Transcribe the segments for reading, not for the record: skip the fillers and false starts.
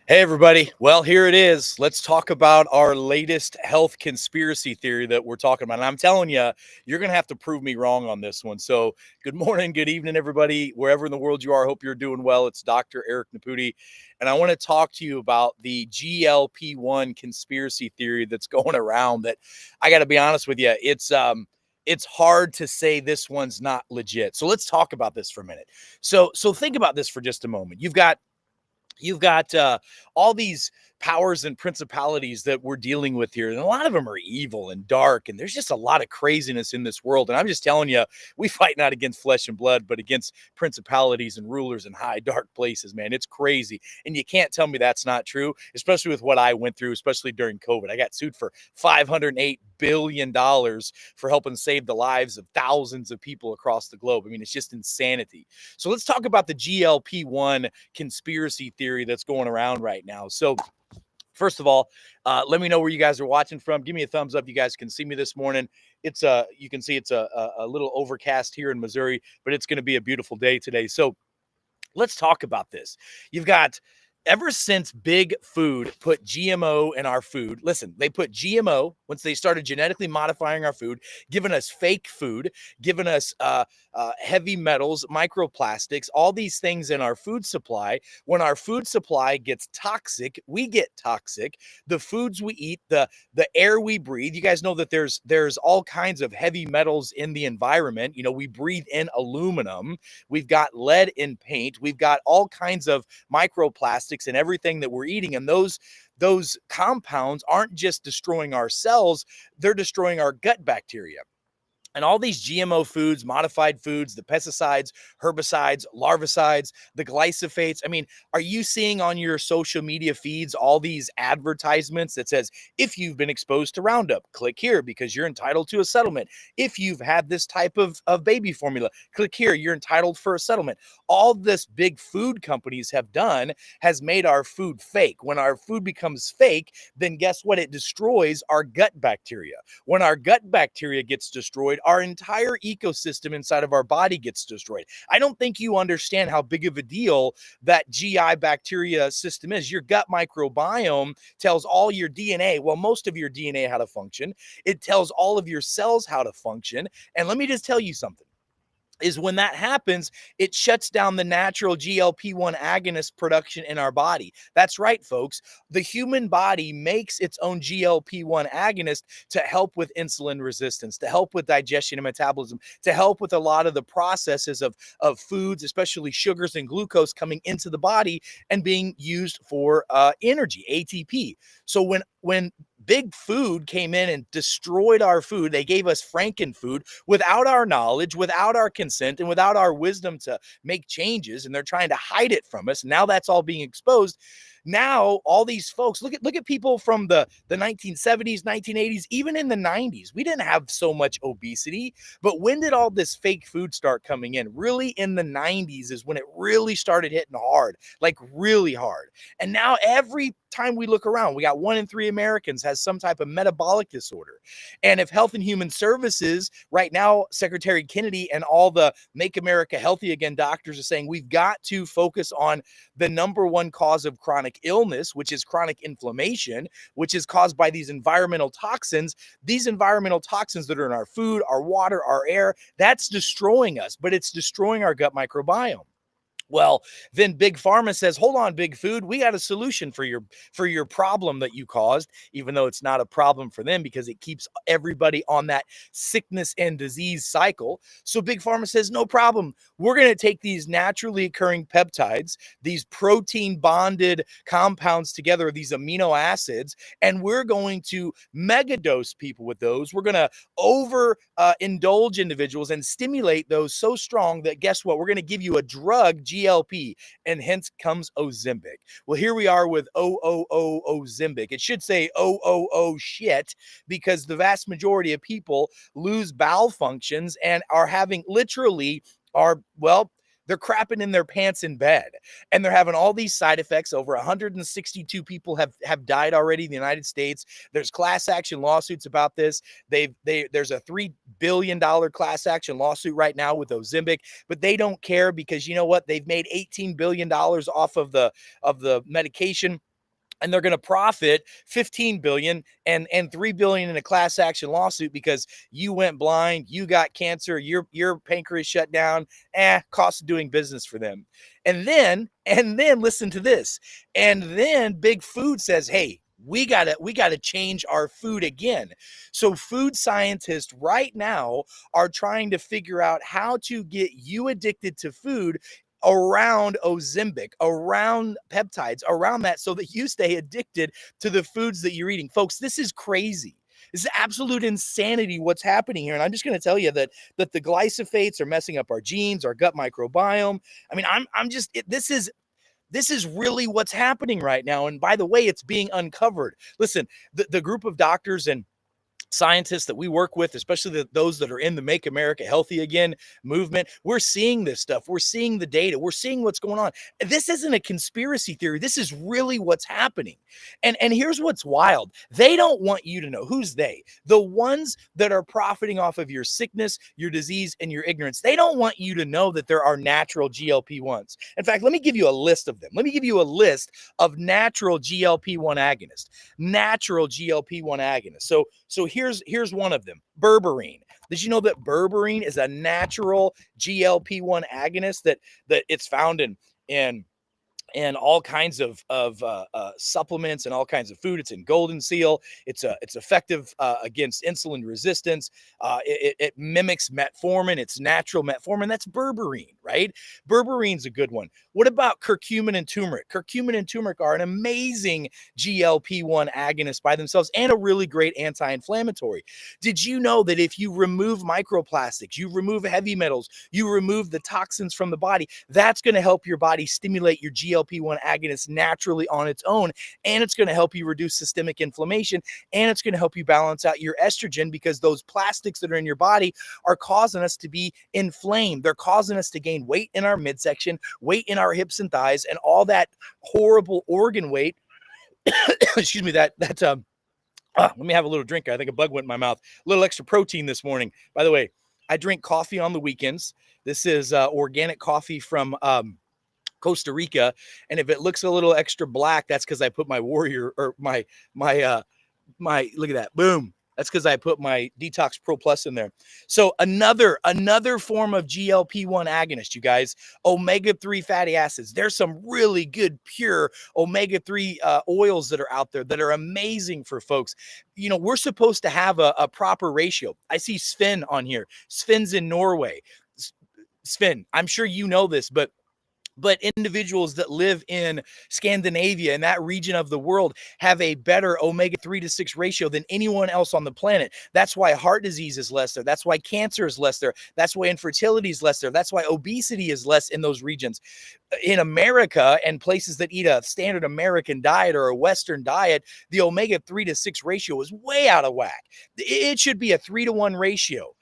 Hey, everybody. Well, here it is. Let's talk about our latest health conspiracy theory that we're talking about. And I'm telling you, you're going to have to prove me wrong on this one. So, good morning, good evening, everybody, wherever in the world you are. I hope you're doing well. It's Dr. Eric Naputi. And I want to talk to you about the GLP-1 conspiracy theory that's going around that I got to be honest with you. It's hard to say this one's not legit. So let's talk about this for a minute. So think about this for just a moment. You've got all these powers and principalities that we're dealing with here, and a lot of them are evil and dark, and there's just a lot of craziness in this world. And I'm just telling you, we fight not against flesh and blood, but against principalities and rulers in high dark places, man. It's crazy, and you can't tell me that's not true, especially with what I went through, especially during COVID. I got sued for $508 billion for helping save the lives of thousands of people across the globe. I mean, it's just insanity. So let's talk about the GLP-1 conspiracy theory that's going around right now. So first of all, let me know where you guys are watching from. Give me a thumbs up. You guys can see me this morning. You can see it's a little overcast here in Missouri, but it's going to be a beautiful day today. So let's talk about this. You've got ever since big food put GMO in our food. Listen, they put GMO once they started genetically modifying our food, giving us fake food, giving us heavy metals, microplastics, all these things in our food supply. When our food supply gets toxic, we get toxic. The foods we eat, the air we breathe. You guys know that there's all kinds of heavy metals in the environment. You know, we breathe in aluminum. We've got lead in paint. We've got all kinds of microplastics and everything that we're eating. And those compounds aren't just destroying our cells, they're destroying our gut bacteria. And all these GMO foods, modified foods, the pesticides, herbicides, larvicides, the glyphosates. I mean, are you seeing on your social media feeds all these advertisements that says, if you've been exposed to Roundup, click here because you're entitled to a settlement. If you've had this type of baby formula, click here, you're entitled for a settlement. All this big food companies have done has made our food fake. When our food becomes fake, then guess what? It destroys our gut bacteria. When our gut bacteria gets destroyed, our entire ecosystem inside of our body gets destroyed. I don't think you understand how big of a deal that GI bacteria system is. Your gut microbiome tells all your DNA, well, most of your DNA how to function. It tells all of your cells how to function. And let me just tell you something. Is when that happens, it shuts down the natural GLP-1 agonist production in our body. That's right, folks. The human body makes its own GLP-1 agonist to help with insulin resistance, to help with digestion and metabolism, to help with a lot of the processes of foods, especially sugars and glucose coming into the body and being used for energy, ATP. So when big food came in and destroyed our food, they gave us frankenfood without our knowledge, without our consent, and without our wisdom to make changes, and they're trying to hide it from us. Now that's all being exposed. Now all these folks, look at people from the 1970s, 1980s, even in the 90s. We didn't have so much obesity, but when did all this fake food start coming in? Really in the 90s is when it really started hitting hard, like really hard. And now every time we look around, we got 1 in 3 Americans has some type of metabolic disorder. And if Health and Human Services right now, Secretary Kennedy and all the Make America Healthy Again doctors are saying we've got to focus on the number one cause of chronic illness, which is chronic inflammation, which is caused by these environmental toxins. These environmental toxins that are in our food, our water, our air, that's destroying us, but it's destroying our gut microbiome. Well, then Big Pharma says, hold on, Big Food, we got a solution for your problem that you caused, even though it's not a problem for them because it keeps everybody on that sickness and disease cycle. So Big Pharma says, no problem. We're going to take these naturally occurring peptides, these protein bonded compounds together, these amino acids, and we're going to megadose people with those. We're going to over indulge individuals and stimulate those so strong that guess what? We're going to give you a drug, GLP, and hence comes Ozempic. Well, here we are with Ozempic. It should say shit because the vast majority of people lose bowel functions and are having literally they're crapping in their pants in bed and they're having all these side effects. Over 162 people have died already in the United States. There's class action lawsuits about this. There's a $3 billion class action lawsuit right now with Ozempic, but they don't care because you know what? They've made $18 billion off of the medication. and they're going to profit 15 billion and 3 billion in a class action lawsuit because you went blind, you got cancer, your pancreas shut down. Cost of doing business for them. And then listen to this. And then Big Food says, hey, we gotta change our food again. So food scientists right now are trying to figure out how to get you addicted to food around Ozempic, around peptides, around that, so that you stay addicted to the foods that you're eating. Folks, this is crazy. This is absolute insanity what's happening here. And I'm just going to tell you that the glyphosates are messing up our genes, our gut microbiome. I mean, this is really what's happening right now. And by the way, it's being uncovered. Listen, the group of doctors and scientists that we work with, especially those that are in the Make America Healthy Again movement, we're seeing this stuff. We're seeing the data. We're seeing what's going on. This isn't a conspiracy theory. This is really what's happening. And here's what's wild. They don't want you to know. Who's they? The ones that are profiting off of your sickness, your disease, and your ignorance. They don't want you to know that there are natural GLP-1s. In fact, let me give you a list of them. Let me give you a list of natural GLP-1 agonists. Natural GLP-1 agonists. So here's one of them, berberine. Did you know that berberine is a natural GLP-1 agonist that it's found in all kinds of supplements and all kinds of food? It's in Golden Seal. It's effective against insulin resistance. It mimics metformin. It's natural metformin. That's berberine, right? Berberine's a good one. What about curcumin and turmeric? Curcumin and turmeric are an amazing GLP-1 agonist by themselves and a really great anti-inflammatory. Did you know that if you remove microplastics, you remove heavy metals, you remove the toxins from the body, that's going to help your body stimulate your GLP-1 agonist naturally on its own, and it's going to help you reduce systemic inflammation, and it's going to help you balance out your estrogen, because those plastics that are in your body are causing us to be inflamed. They're causing us to gain weight in our midsection, weight in our hips and thighs, and all that horrible organ weight. Excuse me, let me have a little drink. I think a bug went in my mouth. A little extra protein this morning. By the way, I drink coffee on the weekends. This is organic coffee from Costa Rica, and if it looks a little extra black, that's because I put my warrior or my look at that, boom. That's because I put my Detox Pro Plus in there. So another form of GLP-1 agonist, you guys, omega-3 fatty acids. There's some really good pure omega-3 oils that are out there that are amazing for folks. You know, we're supposed to have a proper ratio. I see Sven on here. Sven's in Norway. Sven, I'm sure you know this, but individuals that live in Scandinavia and that region of the world have a better omega-3 to 6 ratio than anyone else on the planet. That's why heart disease is less there. That's why cancer is less there. That's why infertility is less there. That's why obesity is less in those regions. In America and places that eat a standard American diet or a Western diet, the omega-3 to 6 ratio is way out of whack. It should be a 3-to-1 ratio.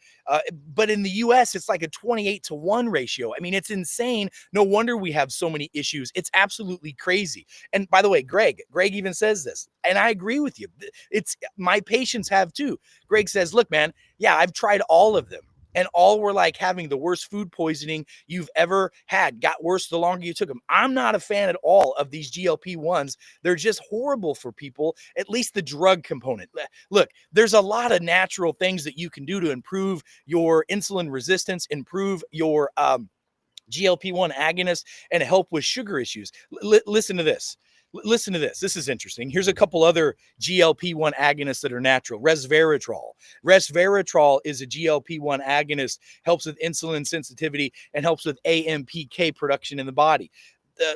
But in the US, it's like a 28-to-1 ratio. I mean, it's insane. No wonder we have so many issues. It's absolutely crazy. And by the way, Greg even says this, and I agree with you. It's my patients have too. Greg says, look, man, yeah, I've tried all of them, and all were like having the worst food poisoning you've ever had. Got worse the longer you took them. I'm not a fan at all of these GLP-1s. They're just horrible for people, at least the drug component. Look, there's a lot of natural things that you can do to improve your insulin resistance, improve your GLP-1 agonist, and help with sugar issues. Listen to this. Listen to this. This is interesting. Here's a couple other GLP-1 agonists that are natural. Resveratrol. Resveratrol is a GLP-1 agonist, helps with insulin sensitivity and helps with AMPK production in the body.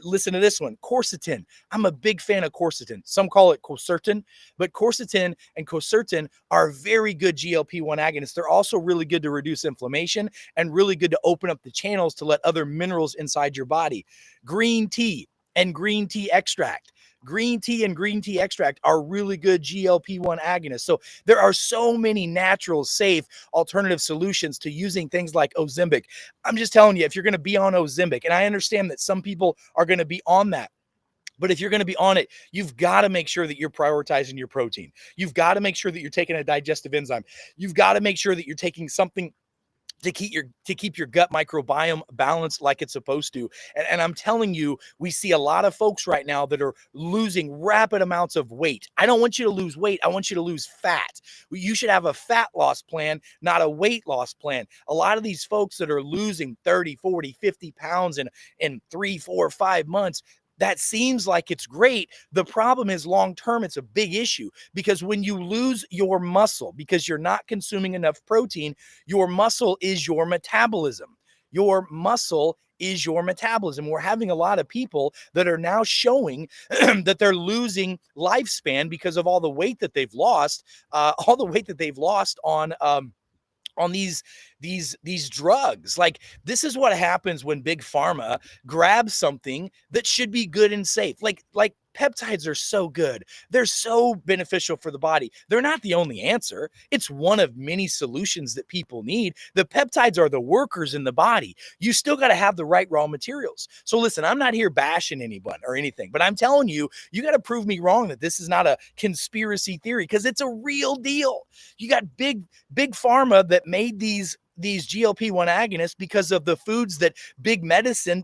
Listen to this one, quercetin. I'm a big fan of quercetin. Some call it quercetin, but quercetin and quercetin are very good GLP-1 agonists. They're also really good to reduce inflammation and really good to open up the channels to let other minerals inside your body. Green tea and green tea extract. Green tea and green tea extract are really good GLP-1 agonists. So there are so many natural, safe, alternative solutions to using things like Ozempic. I'm just telling you, if you're going to be on Ozempic, and I understand that some people are going to be on that, but if you're going to be on it, you've got to make sure that you're prioritizing your protein. You've got to make sure that you're taking a digestive enzyme. You've got to make sure that you're taking something to keep your gut microbiome balanced like it's supposed to. And I'm telling you, we see a lot of folks right now that are losing rapid amounts of weight. I don't want you to lose weight. I want you to lose fat. You should have a fat loss plan, not a weight loss plan. A lot of these folks that are losing 30, 40, 50 pounds in 3, 4, 5 months, that seems like it's great. The problem is long term, it's a big issue, because when you lose your muscle because you're not consuming enough protein, your muscle is your metabolism. Your muscle is your metabolism. We're having a lot of people that are now showing that they're losing lifespan because of all the weight that they've lost, on these drugs. Like, this is what happens when big pharma grabs something that should be good and safe. Like peptides are so good. They're so beneficial for the body. They're not the only answer. It's one of many solutions that people need. The peptides are the workers in the body. You still got to have the right raw materials. So listen, I'm not here bashing anyone or anything, but I'm telling you, you got to prove me wrong that this is not a conspiracy theory, because it's a real deal. You got big pharma that made these GLP-1 agonists because of the foods that big medicine,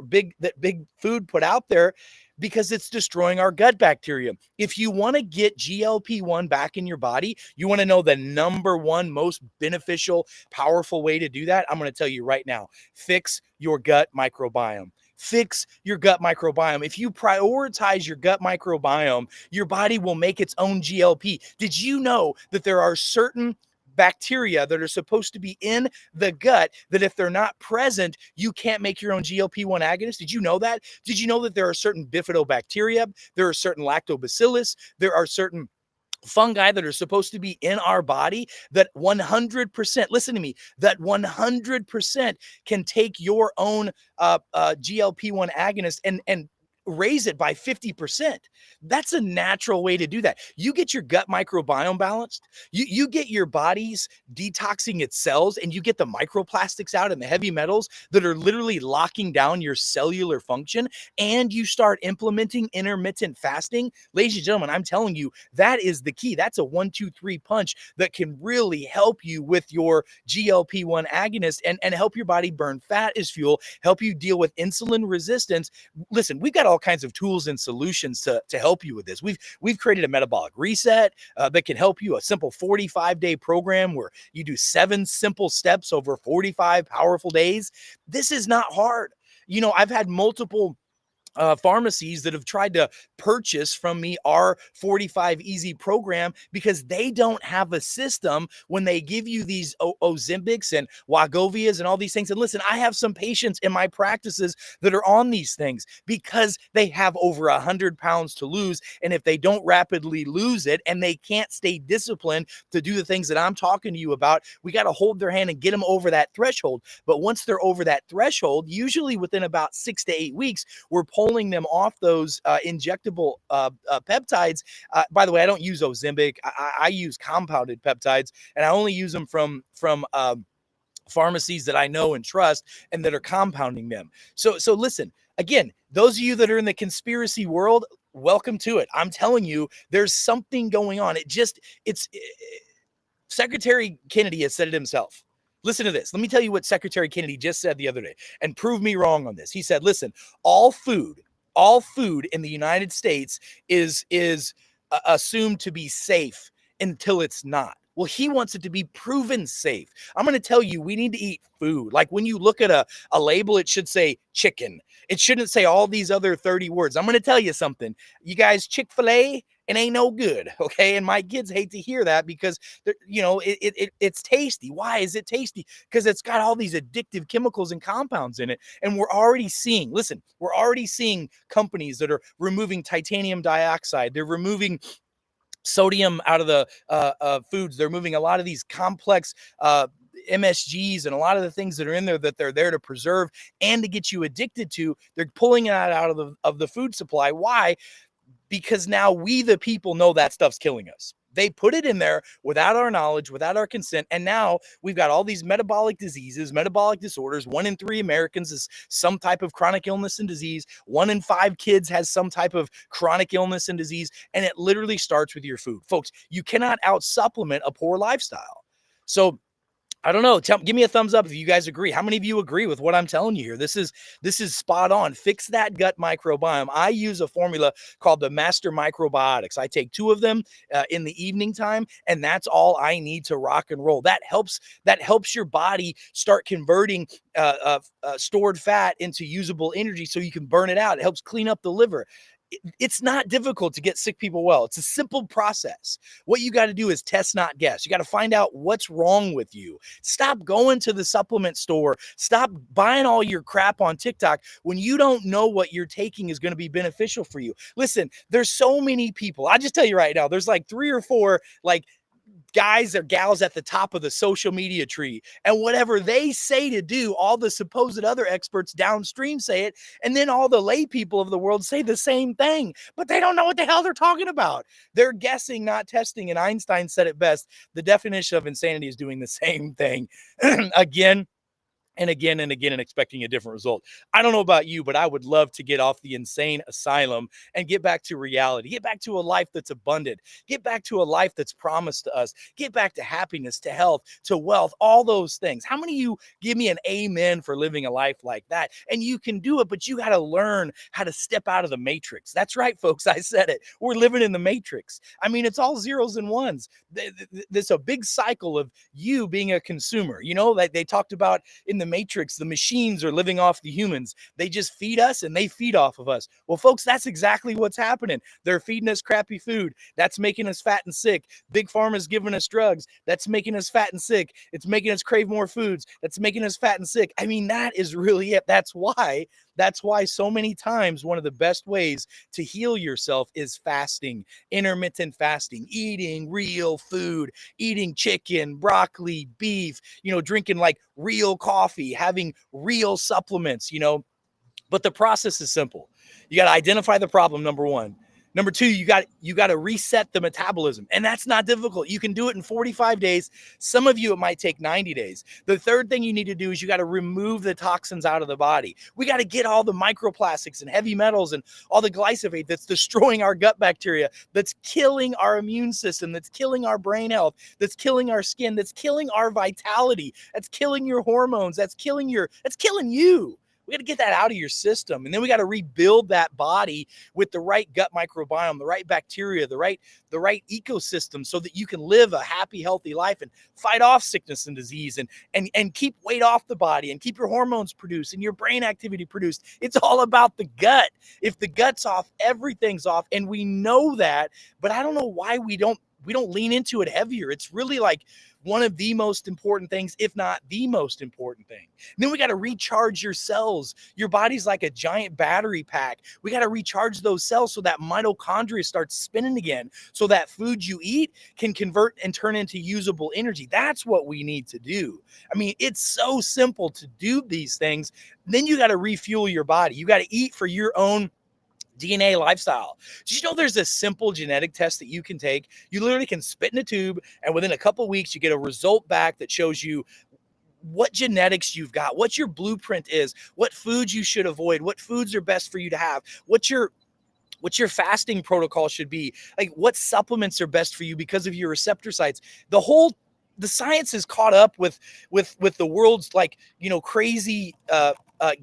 big food put out there, because it's destroying our gut bacteria. If you want to get GLP-1 back in your body, you want to know the number one most beneficial, powerful way to do that, I'm going to tell you right now: fix your gut microbiome. Fix your gut microbiome. If you prioritize your gut microbiome, your body will make its own GLP. Did you know that there are certain bacteria that are supposed to be in the gut that if they're not present, you can't make your own GLP-1 agonist? Did you know that? Did you know that there are certain bifidobacteria, there are certain lactobacillus, there are certain fungi that are supposed to be in our body that 100%, listen to me, that 100% can take your own GLP-1 agonist and raise it by 50%. That's a natural way to do that. You get your gut microbiome balanced, you get your body's detoxing its cells, and you get the microplastics out and the heavy metals that are literally locking down your cellular function, and you start implementing intermittent fasting. Ladies and gentlemen, I'm telling you, that is the key. That's a 1-2-3 punch that can really help you with your GLP-1 agonist and help your body burn fat as fuel, help you deal with insulin resistance. Listen, we've got all kinds of tools and solutions to help you with this. We've created a metabolic reset that can help you, a simple 45-day program where you do 7 simple steps over 45 powerful days. This is not hard. You know, I've had multiple pharmacies that have tried to purchase from me our 45 Easy program because they don't have a system when they give you these Ozempics and Wegovyas and all these things. And listen, I have some patients in my practices that are on these things because they have over 100 pounds to lose. And if they don't rapidly lose it and they can't stay disciplined to do the things that I'm talking to you about, we got to hold their hand and get them over that threshold. But once they're over that threshold, usually within about 6 to 8 weeks, we're pulling them off those injectable peptides. By the way, I don't use Ozempic. I use compounded peptides, and I only use them from pharmacies that I know and trust and that are compounding them. So listen, again, those of you that are in the conspiracy world, welcome to it. I'm telling you, there's something going on. Secretary Kennedy has said it himself. Listen to this. Let me tell you what Secretary Kennedy just said the other day, and prove me wrong on this. He said, listen, all food in the United States is assumed to be safe until it's not. Well, he wants it to be proven safe. I'm going to tell you, we need to eat food. Like, when you look at a label, it should say chicken. It shouldn't say all these other 30 words. I'm going to tell you something. You guys, Chick-fil-A, it ain't no good, okay? And my kids hate to hear that because, you know, it's tasty. Why is it tasty? Because it's got all these addictive chemicals and compounds in it. And we're already seeing companies that are removing titanium dioxide. They're removing sodium out of the foods. They're moving a lot of these complex MSGs and a lot of the things that are in there that they're there to preserve and to get you addicted to. They're pulling it out of the food supply. Why? Because now we, the people, know that stuff's killing us. They put it in there without our knowledge, without our consent. And now we've got all these metabolic diseases, metabolic disorders. 1 in 3 Americans is some type of chronic illness and disease. 1 in 5 kids has some type of chronic illness and disease. And it literally starts with your food. Folks, you cannot out supplement a poor lifestyle. So I don't know. Give me a thumbs up if you guys agree. How many of you agree with what I'm telling you here? This is spot on. Fix that gut microbiome. I use a formula called the Master Microbiotics. I take 2 of them in the evening time, and that's all I need to rock and roll. That helps your body start converting stored fat into usable energy, so you can burn it out. It helps clean up the liver. It's not difficult to get sick people well. It's a simple process. What you got to do is test, not guess. You got to find out what's wrong with you. Stop going to the supplement store. Stop buying all your crap on TikTok when you don't know what you're taking is going to be beneficial for you. Listen, there's so many people. I just tell you right now, there's like 3 or 4 like guys or gals at the top of the social media tree, and whatever they say to do, all the supposed other experts downstream say it, and then all the lay people of the world say the same thing, but they don't know what the hell they're talking about. They're guessing, not testing, and Einstein said it best: the definition of insanity is doing the same thing again and again and again and expecting a different result. I don't know about you, but I would love to get off the insane asylum and get back to reality, get back to a life that's abundant, get back to a life that's promised to us, get back to happiness, to health, to wealth, all those things. How many of you give me an amen for living a life like that? And you can do it, but you got to learn how to step out of the matrix. That's right, folks. I said it. We're living in the matrix. I mean, it's all zeros and ones. There's a big cycle of you being a consumer. You know, like they talked about in the Matrix, the machines are living off the humans. They just feed us and they feed off of us. Well, folks, that's exactly what's happening. They're feeding us crappy food. That's making us fat and sick. Big Pharma's giving us drugs. That's making us fat and sick. It's making us crave more foods. That's making us fat and sick. I mean, that is really it. That's why so many times one of the best ways to heal yourself is fasting, intermittent fasting, eating real food, eating chicken, broccoli, beef, drinking like real coffee, having real supplements, but the process is simple. You got to identify the problem, number 1. Number 2, you got to reset the metabolism. And that's not difficult. You can do it in 45 days. Some of you, it might take 90 days. The third thing you need to do is you got to remove the toxins out of the body. We got to get all the microplastics and heavy metals and all the glyphosate that's destroying our gut bacteria, that's killing our immune system, that's killing our brain health, that's killing our skin, that's killing our vitality, that's killing your hormones, that's killing you. We got to get that out of your system. And then we got to rebuild that body with the right gut microbiome, the right bacteria, the right ecosystem, so that you can live a happy, healthy life and fight off sickness and disease and keep weight off the body and keep your hormones produced and your brain activity produced. It's all about the gut. If the gut's off, everything's off. And we know that, but I don't know why we don't lean into it heavier. It's really like one of the most important things, if not the most important thing. And then we got to recharge your cells. Your body's like a giant battery pack. We got to recharge those cells so that mitochondria starts spinning again, so that food you eat can convert and turn into usable energy. That's what we need to do. I mean, it's so simple to do these things. Then you got to refuel your body. You got to eat for your own DNA lifestyle. Did you know there's a simple genetic test that you can take? You literally can spit in a tube, and within a couple of weeks, you get a result back that shows you what genetics you've got, what your blueprint is, what foods you should avoid, what foods are best for you to have, what your fasting protocol should be, like what supplements are best for you because of your receptor sites. The science is caught up with the world's crazy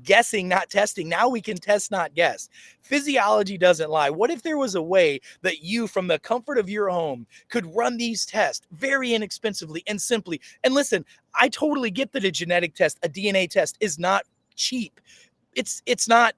guessing, not testing. Now we can test, not guess. Physiology doesn't lie. What if there was a way that you, from the comfort of your home, could run these tests very inexpensively and simply? And listen, I totally get that a genetic test, a DNA test, is not cheap. It's not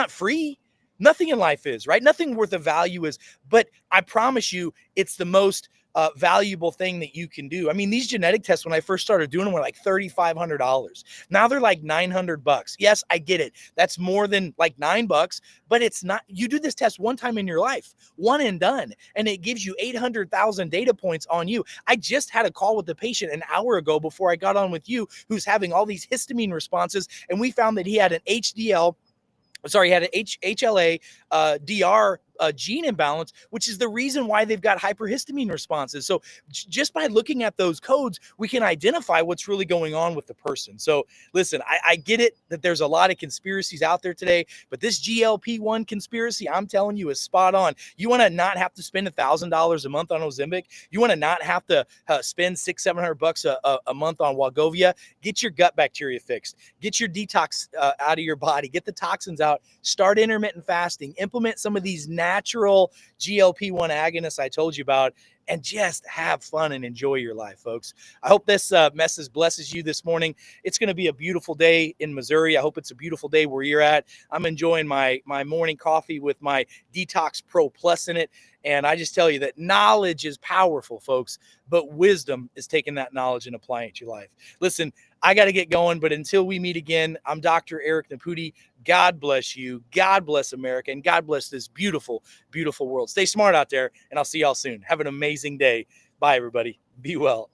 free. Nothing in life is, right? Nothing worth of value is. But I promise you, it's the most valuable thing that you can do. I mean, these genetic tests, when I first started doing them, were like $3,500. Now they're like $900. Yes, I get it. That's more than like $9, but it's not. You do this test one time in your life, one and done, and it gives you 800,000 data points on you. I just had a call with the patient an hour ago before I got on with you, who's having all these histamine responses, and we found that he had an HLA DR a gene imbalance, which is the reason why they've got hyperhistamine responses. So just by looking at those codes, we can identify what's really going on with the person. So listen, I get it that there's a lot of conspiracies out there today, but this GLP-1 conspiracy, I'm telling you, is spot on. You want to not have to spend $1,000 a month on Ozempic. You want to not have to spend $600-700 a month on Wegovy. Get your gut bacteria fixed. Get your detox out of your body. Get the toxins out. Start intermittent fasting. Implement some of these natural GLP-1 agonists I told you about, and just have fun and enjoy your life, folks. I hope this message blesses you this morning. It's going to be a beautiful day in Missouri. I hope it's a beautiful day where you're at. I'm enjoying my morning coffee with my Detox Pro Plus in it. And I just tell you that knowledge is powerful, folks, but wisdom is taking that knowledge and applying it to your life. Listen, I got to get going, but until we meet again, I'm Dr. Eric Naputi. God bless you. God bless America. And God bless this beautiful, beautiful world. Stay smart out there, and I'll see y'all soon. Have an amazing day. Bye, everybody. Be well.